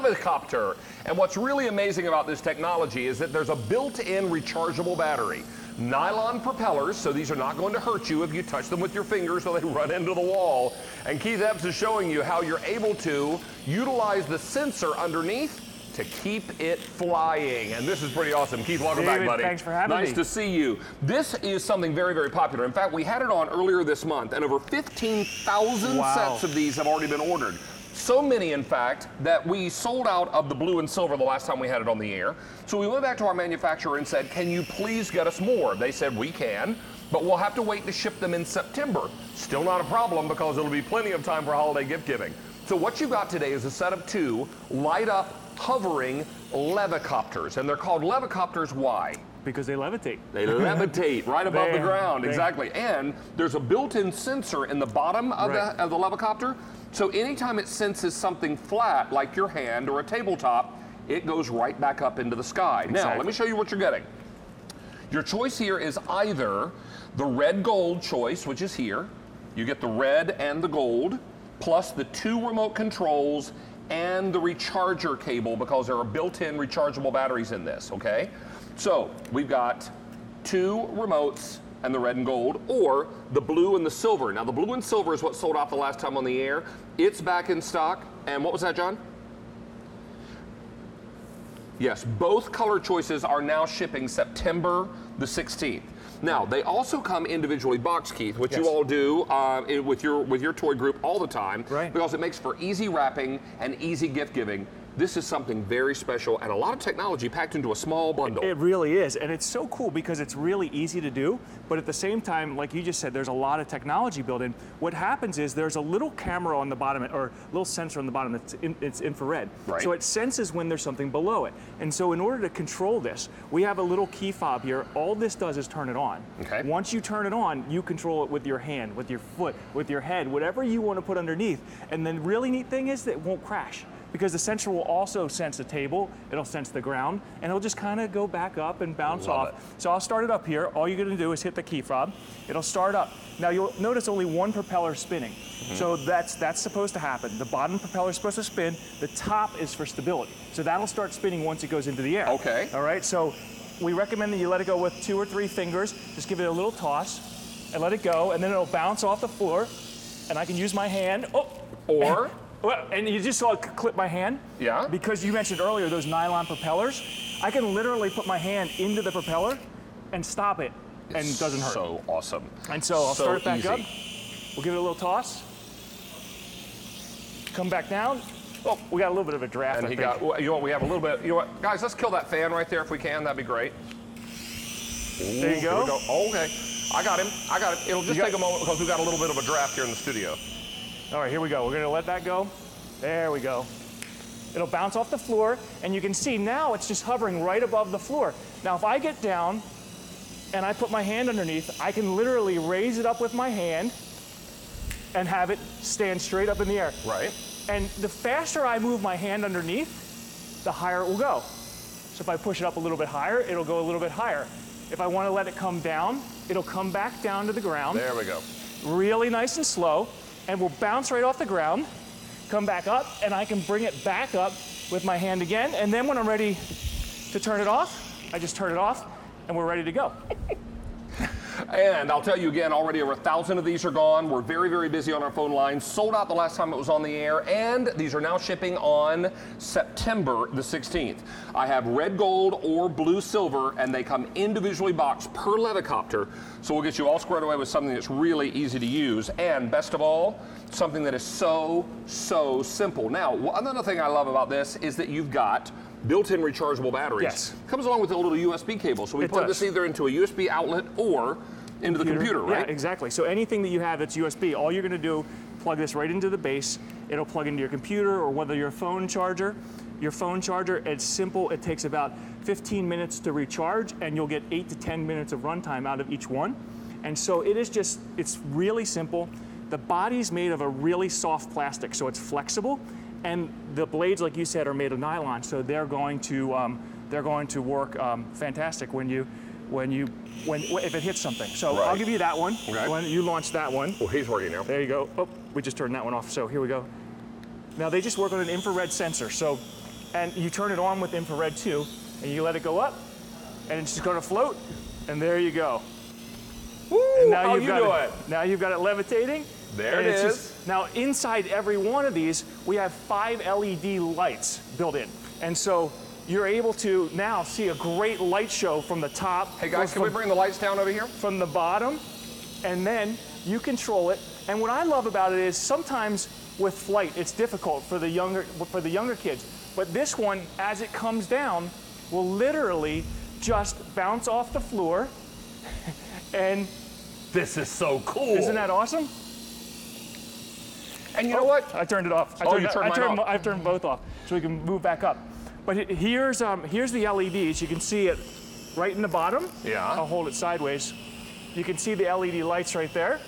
Lev-i-Copter. And what's really amazing about this technology is that there's a built-in rechargeable battery. Nylon propellers, so these are not going to hurt you if you touch them with your fingers or they run into the wall. And Keith Epps is showing you how you're able to utilize the sensor underneath to keep it flying. And this is pretty awesome. Keith, welcome back, buddy. Thanks for having me. Nice to see you. This is something very, very popular. In fact, we had it on earlier this month, and over 15,000 sets of these have already been ordered. So many, in fact, that we sold out of the blue and silver the last time we had it on the air. So we went back to our manufacturer and said, can you please get us more? They said, we can, but we'll have to wait to ship them in September. Still not a problem because it'll be plenty of time for holiday gift giving. So what you got today is a set of 2 light-up, hovering Lev-i-Copters. And they're called Lev-i-Copters. Why? Because they levitate. They levitate right above the ground, exactly. And there's a built-in sensor in the bottom of the Lev-i-Copter. So anytime it senses something flat, like your hand or a tabletop, it goes right back up into the sky. Exactly. Now, let me show you what you're getting. Your choice here is either the red-gold choice, which is here. You get the red and the gold, plus the 2 remote controls and the recharger cable, because there are built-in rechargeable batteries in this, okay? So we've got 2 remotes and the red and gold, or the blue and the silver. Now the blue and silver is what sold out the last time on the air. It's back in stock. And what was that, John? Yes, both color choices are now shipping September the 16th. Now, they also come individually boxed, Keith, which you all do with your toy group all the time, because it makes for easy wrapping and easy gift giving. This is something very special and a lot of technology packed into a small bundle. It really is, and it's so cool because it's really easy to do, but at the same time, like you just said, there's a lot of technology built in. What happens is there's a little camera on the bottom, or a little sensor on the bottom it's infrared. So it senses when there's something below it. And so in order to control this, we have a little key fob here. All this does is turn it on. Once you turn it on, you control it with your hand, with your foot, with your head, whatever you want to put underneath. And the really neat thing is that it won't crash, because the sensor will also sense the table, it'll sense the ground, and it'll just kind of go back up and bounce off. So I'll start it up here. All you're gonna do is hit the key fob. It'll start up. Now you'll notice only 1 propeller spinning. So that's supposed to happen. The bottom propeller is supposed to spin. The top is for stability. So that'll start spinning once it goes into the air. All right, so we recommend that you let it go with 2 or 3 fingers. Just give it a little toss and let it go, and then it'll bounce off the floor, and I can use my hand. Well, and you just saw it clip my hand? Yeah. Because you mentioned earlier those nylon propellers, I can literally put my hand into the propeller and stop it, and it doesn't hurt. So awesome. And so I'll start it back up. We'll give it a little toss. Come back down. Oh, we got a little bit of a draft. And he got, you know what, we have a little bit, you know what, guys, let's kill that fan right there if we can. That'd be great. There you go. Oh, okay. I got him. It'll just take a moment because we've got a little bit of a draft here in the studio. All right, here we go. We're gonna let that go. There we go. It'll bounce off the floor, and you can see now it's just hovering right above the floor. Now, if I get down and I put my hand underneath, I can literally raise it up with my hand and have it stand straight up in the air. And the faster I move my hand underneath, the higher it will go. So if I push it up a little bit higher, it'll go a little bit higher. If I want to let it come down, it'll come back down to the ground. There we go. Really nice and slow. And we'll bounce right off the ground, come back up, and I can bring it back up with my hand again. And then when I'm ready to turn it off, I just turn it off, and we're ready to go. And I'll tell you again, already over 1,000 of these are gone. We're very, very busy on our phone lines. Sold out the last time it was on the air, and these are now shipping on September the 16th. I have red gold or blue silver, and they come individually boxed per Lev-i-Copter. So we'll get you all squared away with something that's really easy to use, and best of all, something that is so, so simple. Now, another thing I love about this is that you've got built-in rechargeable batteries. Comes along with a little USB cable, so we plug this either into a USB outlet or into the computer, right? Yeah, exactly. So anything that you have that's USB, all you're going to do, plug this right into the base. It'll plug into your computer, or whether your phone charger. Your phone charger, it's simple. It takes about 15 minutes to recharge, and you'll get 8 to 10 minutes of runtime out of each one. And so it is just, it's really simple. The body's made of a really soft plastic, so it's flexible. And the blades, like you said, are made of nylon, so they're going to work fantastic if it hits something. So I'll give you that one. When you launch that one. Oh, he's working now. There you go. Oh, we just turned that one off. So here we go. Now they just work on an infrared sensor. So and you turn it on with infrared too, and you let it go up, and it's just going to float, and there you go. Woo, and now how you've you got do it. it? Now you've got it levitating. There it is. Now inside every one of these, we have 5 LED lights built in, and so you're able to now see a great light show from the top. Hey guys, can we bring the lights down over here? From the bottom, and then you control it. And what I love about it is sometimes with flight, it's difficult for the younger kids. But this one, as it comes down, will literally just bounce off the floor. And this is so cool. Isn't that awesome? And you know what? I turned it off. I've turned both off, so we can move back up. But here's the LEDs. You can see it right in the bottom. Yeah. I'll hold it sideways. You can see the LED lights right there.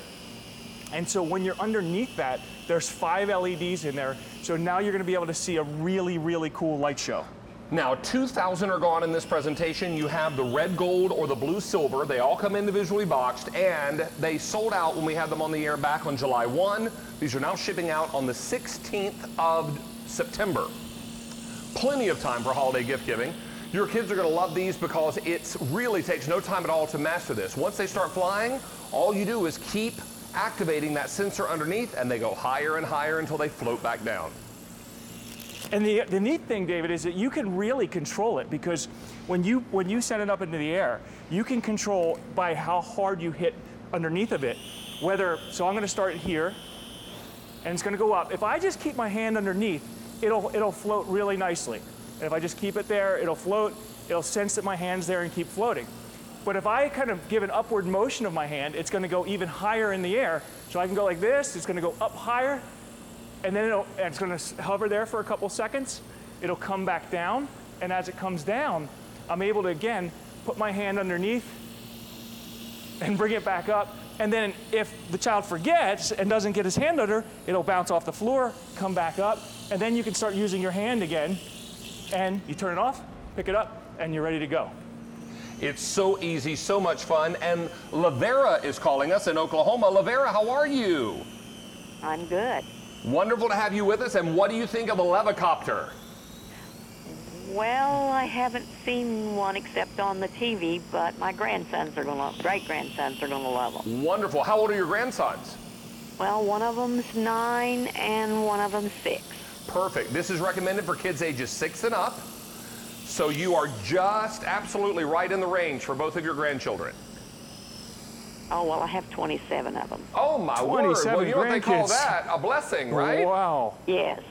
And so when you're underneath that, there's 5 LEDs in there. So now you're going to be able to see a really, really cool light show. Now, 2,000 are gone in this presentation. You have the red gold or the blue silver. They all come individually boxed, and they sold out when we had them on the air back on July 1. These are now shipping out on the 16th of September. Plenty of time for holiday gift giving. Your kids are going to love these because it really takes no time at all to master this. Once they start flying, all you do is keep activating that sensor underneath, and they go higher and higher until they float back down. And the neat thing, David, is that you can really control it, because when you send it up into the air, you can control by how hard you hit underneath of it. So I'm going to start here, and it's going to go up. If I just keep my hand underneath, it'll float really nicely. And if I just keep it there, it'll float. It'll sense that my hand's there and keep floating. But if I kind of give an upward motion of my hand, it's going to go even higher in the air. So I can go like this. It's going to go up higher. And then it's going to hover there for a couple seconds. It'll come back down, and as it comes down, I'm able to, again, put my hand underneath and bring it back up. And then if the child forgets and doesn't get his hand under, it'll bounce off the floor, come back up, and then you can start using your hand again, and you turn it off, pick it up, and you're ready to go. It's so easy, so much fun, and Lavera is calling us in Oklahoma. Lavera, how are you? I'm good. Wonderful to have you with us, and what do you think of the Lev-i-Copter? Well, I haven't seen one except on the TV, but my great-grandsons are going to love them. Wonderful. How old are your grandsons? Well, one of them's 9 and one of them's 6. Perfect. This is recommended for kids ages 6 and up, so you are just absolutely right in the range for both of your grandchildren. Oh, well, I have 27 of them. Oh, my word. Well, you know what they call grandkids. that? A blessing, right? Wow. Yes.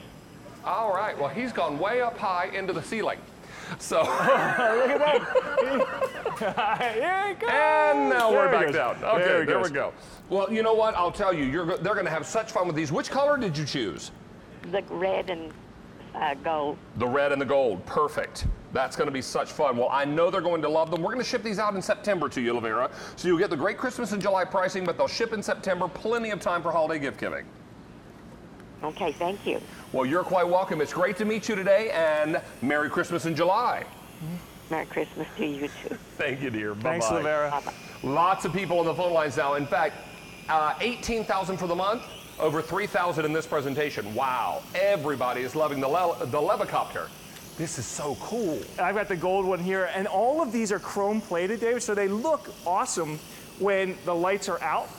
All right. Well, he's gone way up high into the ceiling. So. Look at that. Here it goes. And now we're There it back goes. down. Okay, there it we goes. go. Well, you know what? I'll tell you, they're going to have such fun with these. Which color did you choose? The red and gold. The red and the gold. Perfect. That's going to be such fun. Well, I know they're going to love them. We're going to ship these out in September to you, Lavera. So you'll get the great Christmas and July pricing, but they'll ship in September. Plenty of time for holiday gift giving. Okay, thank you. Well, you're quite welcome. It's great to meet you today, and Merry Christmas in July. Merry Christmas to you, too. Thank you, dear. Bye-bye. Thanks, Lavera. Bye-bye. Lots of people on the phone lines now. In fact, 18,000 for the month, over 3,000 in this presentation. Wow. Everybody is loving the Lev-i-Copter. This is so cool. I've got the gold one here, and all of these are chrome plated, David, so they look awesome when the lights are out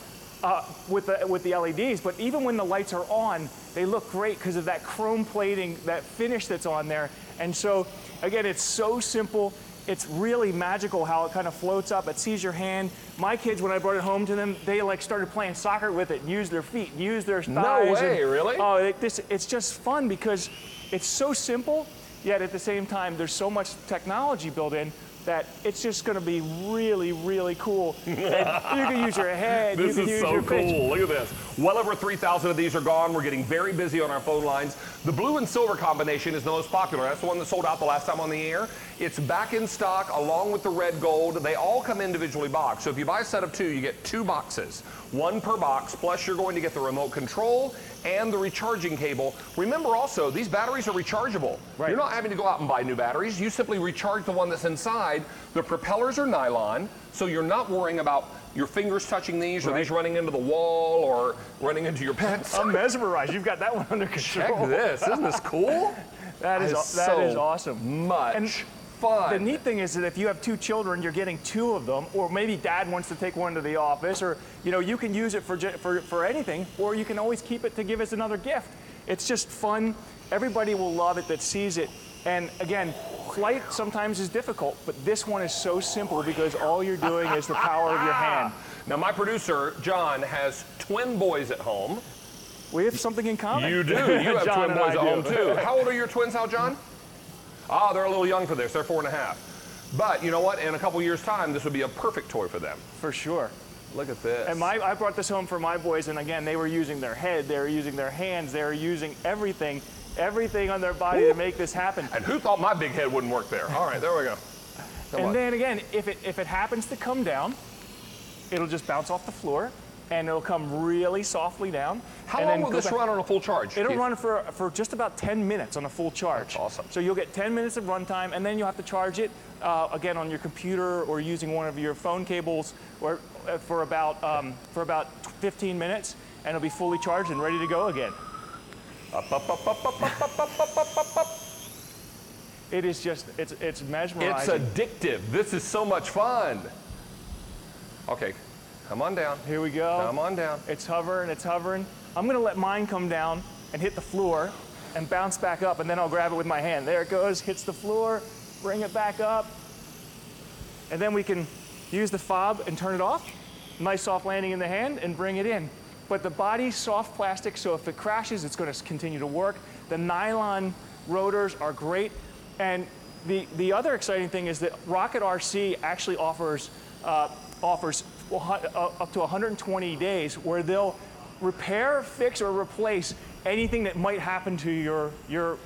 with the LEDs, but even when the lights are on, they look great because of that chrome plating, that finish that's on there. And so, again, it's so simple. It's really magical how it kind of floats up. It sees your hand. My kids, when I brought it home to them, they like started playing soccer with it, used their feet, used their thighs. No way, really? Oh, it's just fun because it's so simple, yet at the same time, there's so much technology built in that it's just going to be really, really cool. And you can use your head. This you can is use so your cool. pitch. Look at this. Well over 3,000 of these are gone. We're getting very busy on our phone lines. The blue and silver combination is the most popular. That's the one that sold out the last time on the air. It's back in stock along with the red gold. They all come individually boxed. So if you buy a set of 2, you get 2 boxes, 1 per box, plus you're going to get the remote control and the recharging cable. Remember also, these batteries are rechargeable. Right. You're not having to go out and buy new batteries. You simply recharge the one that's inside. The propellers are nylon, so you're not worrying about your fingers touching these or these running into the wall or running into your pets. I'm mesmerized. You've got that one under control. Check this. Isn't this cool? That is awesome. Much fun. The neat thing is that if you have 2 children, you're getting 2 of them, or maybe dad wants to take one to the office, or you can use it for anything, or you can always keep it to give as another gift. It's just fun. Everybody will love it that sees it. And again, flight sometimes is difficult, but this one is so simple because all you're doing is the power of your hand. Now, my producer, John, has twin boys at home. We have something in common. You do. You have John twin boys and I at home, do. too. How old are your twins now, John? Ah, they're a little young for this. They're 4.5. But you know what? In a couple years' time, this would be a perfect toy for them. For sure. Look at this. And I brought this home for my boys, and again, they were using their head, they were using their hands, they were using everything on their body to make this happen. And who thought my big head wouldn't work there? All right, there we go. And then again, if it happens to come down, it'll just bounce off the floor, and it'll come really softly down. How long will this run on a full charge? It'll run for just about 10 minutes on a full charge. That's awesome. So you'll get 10 minutes of runtime, and then you'll have to charge it again on your computer or using one of your phone cables, or for about 15 minutes, and it'll be fully charged and ready to go again. Up, up, up, up, up, up, up, up, up, up, up. It is just, it's mesmerizing. It's addictive. This is so much fun. Okay, come on down. Here we go. Come on down. It's hovering, it's hovering. I'm gonna let mine come down and hit the floor and bounce back up, and then I'll grab it with my hand. There it goes, hits the floor, bring it back up. And then we can use the fob and turn it off. Nice soft landing in the hand and bring it in. But the body's soft plastic, so if it crashes, it's gonna continue to work. The nylon rotors are great. And the other exciting thing is that Rocket RC actually offers up to 120 days where they'll repair, fix, or replace anything that might happen to your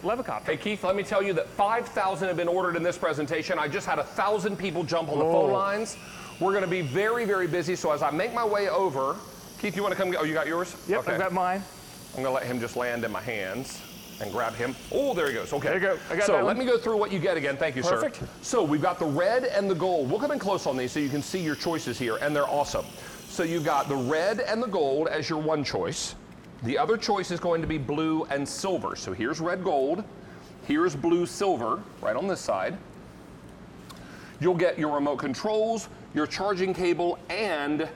Lev-i-Copter. Hey, Keith, let me tell you that 5,000 have been ordered in this presentation. I just had 1,000 people jump on the phone lines. We're going to be very, very busy, so as I make my way over, Keith, you want to come? Oh, you got yours? Yep, okay. I've got mine. I'm going to let him just land in my hands and grab him. Oh, there he goes. Okay. There you go. I got so that let one. me go through what you get again. Thank you, Perfect. sir. So we've got the red and the gold. We'll come in close on these so you can see your choices here, and they're awesome. So you've got the red and the gold as your one choice. The other choice is going to be blue and silver. So here's red gold. Here's blue silver, right on this side. You'll get your remote controls, your charging cable, and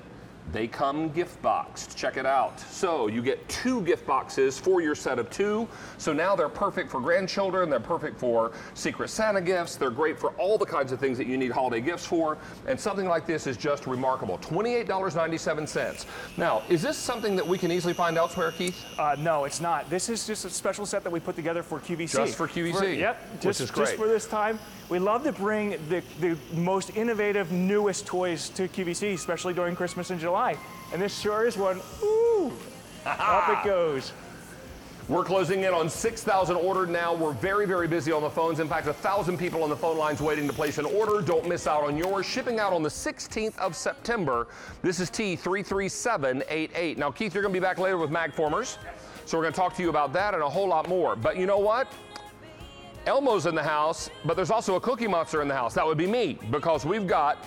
they come gift boxed. Check it out. So you get 2 gift boxes for your set of 2. So now they're perfect for grandchildren. They're perfect for Secret Santa gifts. They're great for all the kinds of things that you need holiday gifts for. And something like this is just remarkable. $28.97. Now, is this something that we can easily find elsewhere, Keith? No, it's not. This is just a special set that we put together for QVC. Just for QVC. Yep, which is great. Just for this time. We love to bring the most innovative, newest toys to QVC, especially during Christmas and July. And this sure is one. Ooh, up it goes. We're closing in on 6,000 ordered now. We're very, very busy on the phones. In fact, 1,000 people on the phone lines waiting to place an order. Don't miss out on yours. Shipping out on the 16th of September. This is T33788. Now, Keith, you're going to be back later with Magformers. So we're going to talk to you about that and a whole lot more. But you know what? Elmo's in the house, but there's also a Cookie Monster in the house. That would be me, because we've got